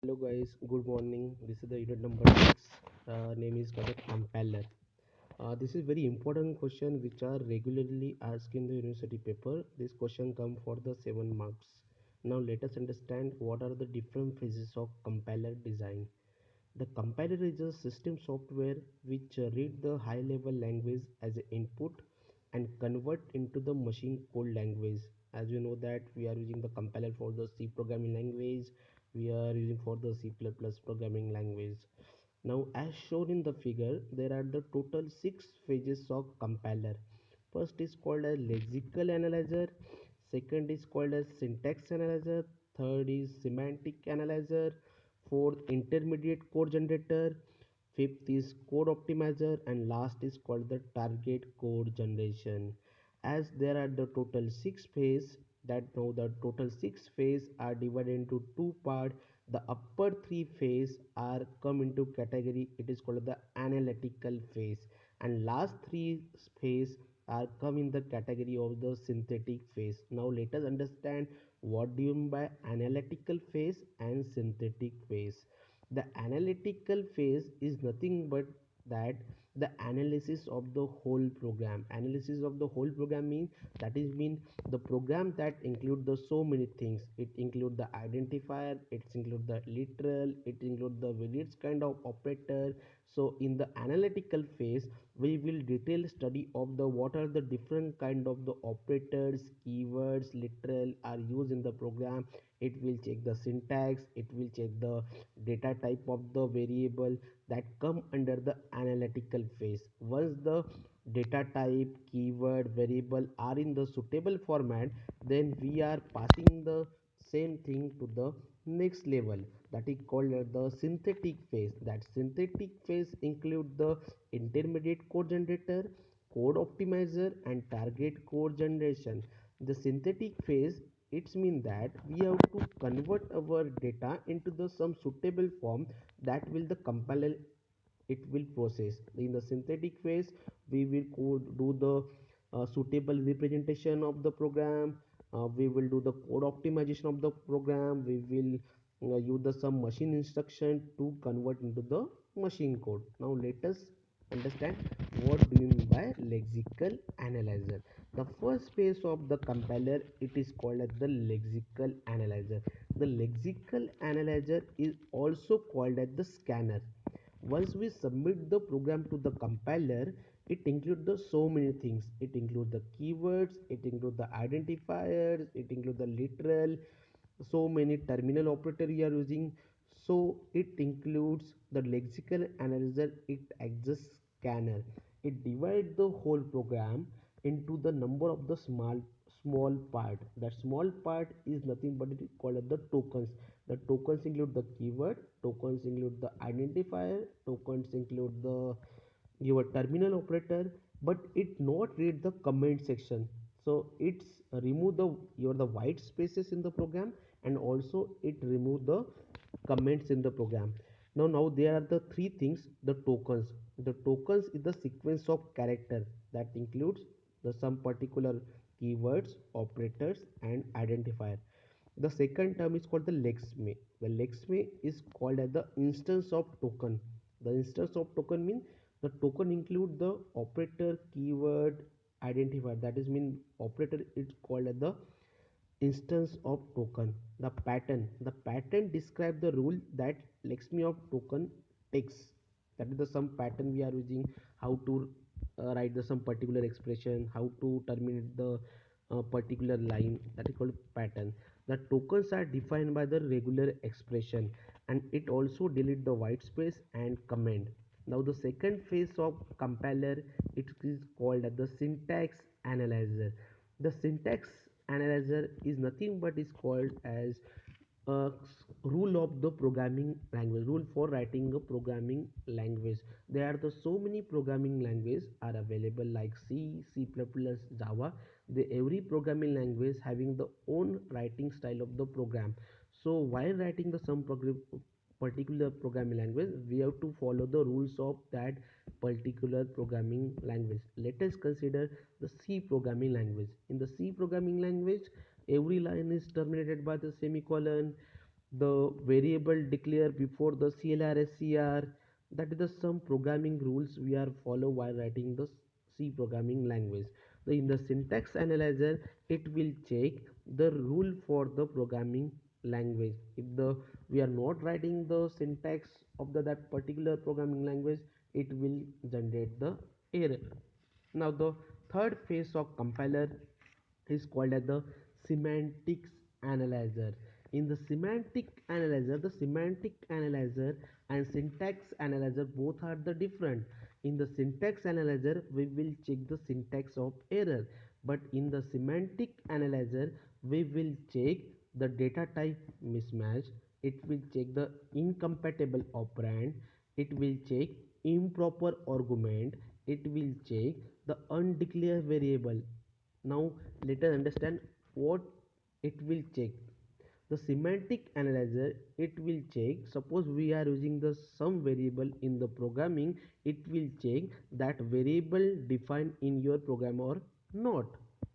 Hello guys, good morning. This is the unit number 6. Name is called a compiler. This is very important question which are regularly asked in the university paper. This question come for the 7 marks. Now let us understand what are the different phases of compiler design. The compiler is a system software which read the high level language as an input and convert into the machine code language. As you know that we are using the compiler for the C programming language, we are using for the C++ programming language. Now as shown in the figure, there are the total 6 phases of compiler. First is called as lexical analyzer, second is called as syntax analyzer, third is semantic analyzer, fourth intermediate code generator, fifth is code optimizer, and last is called the target code generation. As there are the total 6 phase, that now the total 6 phase are divided into two part. The upper three phase are come into category, it is called the analytical phase, and last three phase are come in the category of the synthetic phase. Now let us understand what do you mean by analytical phase and synthetic phase. The analytical phase is nothing but that the analysis of the whole program. Analysis of the whole program means that is mean the program that include the so many things. It include the identifier, it include the literal, it include the various kind of operator. So in the analytical phase we will detail study of the what are the different kind of the operators, keywords, literal are used in the program. It will check the syntax, it will check the data type of the variable that come under the analytical phase. Once the data type, keyword, variable are in the suitable format, then we are passing the same thing to the next level, that is called the synthetic phase. That synthetic phase include the intermediate code generator, code optimizer, and target code generation. The synthetic phase, it's mean that we have to convert our data into the some suitable form that will the compiler it will process. In the synthetic phase we will do the suitable representation of the program. We will do the code optimization of the program. We will use the some machine instruction to convert into the machine code. Now let us understand what do you mean by lexical analyzer. The first phase of the compiler, it is called as the lexical analyzer. The lexical analyzer is also called as the scanner. Once we submit the program to the compiler, it includes the so many things. It includes the keywords, it includes the identifiers, it includes the literal, so many terminal operator you are using. So it includes the lexical analyzer, it acts as scanner. It divides the whole program into the number of the small part. That small part is nothing but it is called as the tokens. The tokens include the keyword, tokens include the identifier, tokens include the your terminal operator, but it not read the comment section. So it's remove the your the white spaces in the program, and also it remove the comments in the program. Now there are the three things. The tokens is the sequence of character that includes the some particular keywords, operators, and identifier. The second term is called the lexme. The lexme is called as the instance of token. The instance of token means the token include the operator, keyword, identifier. That is mean operator is called as the instance of token. The pattern describe the rule that lexme of token takes. That is the some pattern we are using, how to write the some particular expression, how to terminate the particular line. That is called pattern. The tokens are defined by the regular expression, and it also delete the white space and comment. Now the second phase of compiler, it is called as the syntax analyzer. The syntax analyzer is nothing but is called as a rule of the programming language, rule for writing a programming language. There are the so many programming languages are available like C++, Java. The every programming language having the own writing style of the program. So while writing the some particular programming language, we have to follow the rules of that particular programming language. Let us consider the C programming language. In the C programming language, every line is terminated by the semicolon. the variable declare before the CLR SCR. That is the some programming rules we are follow while writing the C programming language. In the syntax analyzer, it will check the rule for the programming language. If the we are not writing the syntax of that particular programming language, it will generate the error. Now the third phase of compiler is called as the semantics analyzer. In the semantic analyzer and syntax analyzer both are the different. In the syntax analyzer, we will check the syntax of error, but in the semantic analyzer, we will check the data type mismatch. It will check the incompatible operand. It will check improper argument. It will check the undeclared variable. Now let us understand what it will check. The semantic analyzer, it will check, suppose we are using the some variable in the programming, it will check that variable defined in your program or not.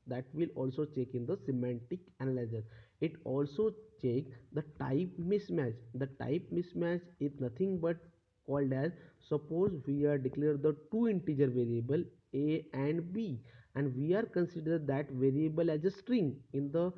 That will also check in the semantic analyzer. It also check the type mismatch. The type mismatch is nothing but called as, suppose we are declare the two integer variable a and b, and we are consider that variable as a string. In the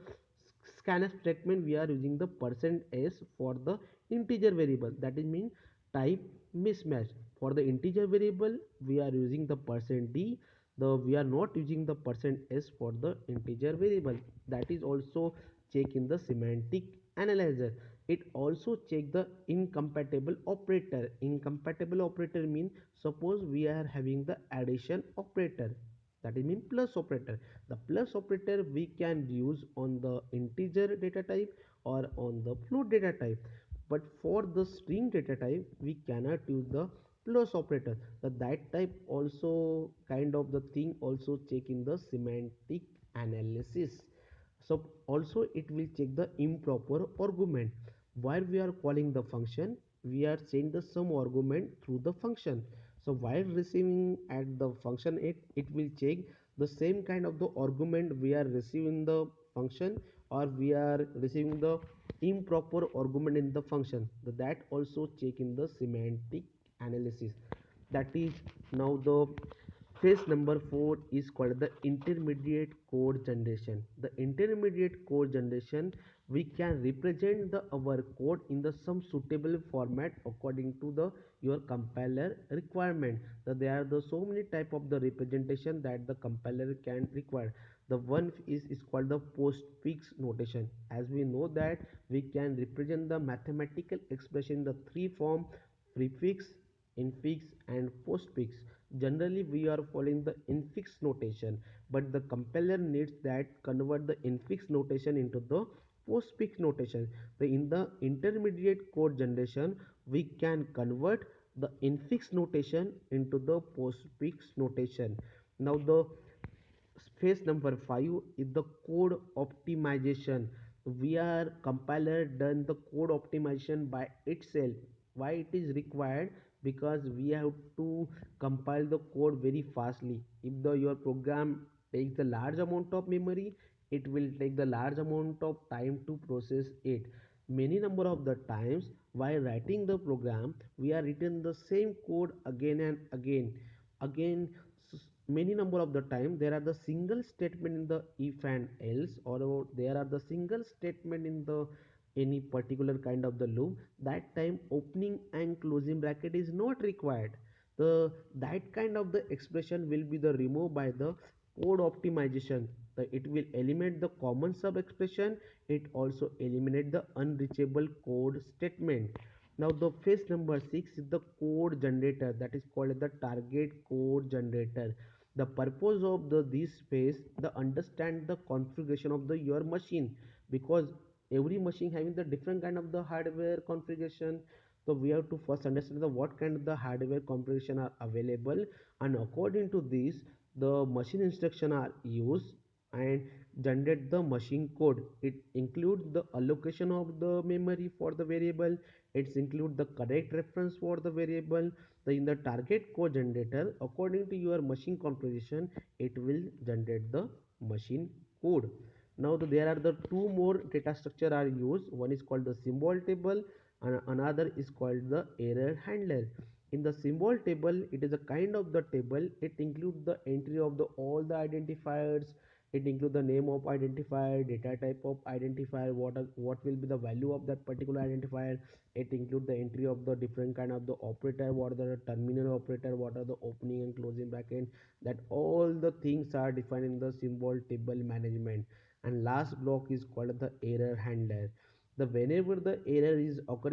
scanf statement we are using the percent %s for the integer variable, that is mean type mismatch. For the integer variable we are using the percent %d, the we are not using the percent %s for the integer variable. That is also check in the semantic analyzer. It also check the incompatible operator. Incompatible operator mean, suppose we are having the addition operator, that is mean plus operator. The plus operator we can use on the integer data type or on the float data type, but for the string data type we cannot use the plus operator. That type also kind of the thing also check in the semantic analysis. So also it will check the improper argument. While we are calling the function, we are saying the some argument through the function. So while receiving at the function, it will check the same kind of the argument we are receiving the function, or we are receiving the improper argument in the function. That also check in the semantic analysis. That is now the phase number 4 is called the intermediate code generation. The intermediate code generation, we can represent the our code in the some suitable format according to the your compiler requirement. So there are the so many type of the representation that the compiler can require. The one is called the postfix notation. As we know that we can represent the mathematical expression in the three form: prefix, infix and postfix. Generally we are following the infix notation, but the compiler needs that convert the infix notation into the postfix notation. So in the intermediate code generation we can convert the infix notation into the postfix notation. Now the phase number 5 is the code optimization. We are compiler done the code optimization by itself. Why it is required? Because we have to compile the code very fastly. If the your program takes a large amount of memory, it will take the large amount of time to process it. Many number of the times while writing the program, we are written the same code again and again. Many number of the time there are the single statement in the if and else, or there are the single statement in the any particular kind of the loop. That time opening and closing bracket is not required. The that kind of the expression will be the removed by the code optimization. It will eliminate the common sub expression. It also eliminate the unreachable code statement. Now the phase number 6 is the code generator, that is called the target code generator. The purpose of the this phase, the understand the configuration of the your machine, because every machine having the different kind of the hardware configuration. So we have to first understand the what kind of the hardware configuration are available, and according to this the machine instruction are used and generate the machine code. It includes the allocation of the memory for the variable. It's include the correct reference for the variable. In the target code generator, according to your machine configuration, it will generate the machine code. Now there are the two more data structure are used. One is called the symbol table and another is called the error handler. In the symbol table, it is a kind of the table. It includes the entry of the all the identifiers. It includes the name of identifier, data type of identifier, what will be the value of that particular identifier. It includes the entry of the different kind of the operator, what are the terminal operator, what are the opening and closing bracket. That all the things are defined in the symbol table management. And last block is called the error handler. The whenever the error is occur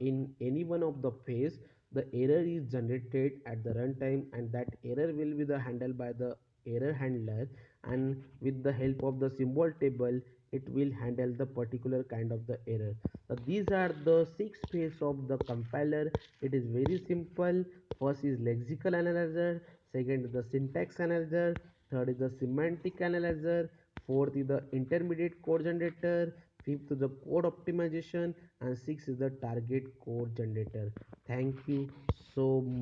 in any one of the phase, the error is generated at the runtime, and that error will be the handled by the error handler. And with the help of the symbol table, it will handle the particular kind of the error. So these are the six phases of the compiler. It is very simple. First is lexical analyzer, second is the syntax analyzer, third is the semantic analyzer, fourth is the intermediate code generator, fifth is the code optimization, and sixth is the target code generator. Thank you so much.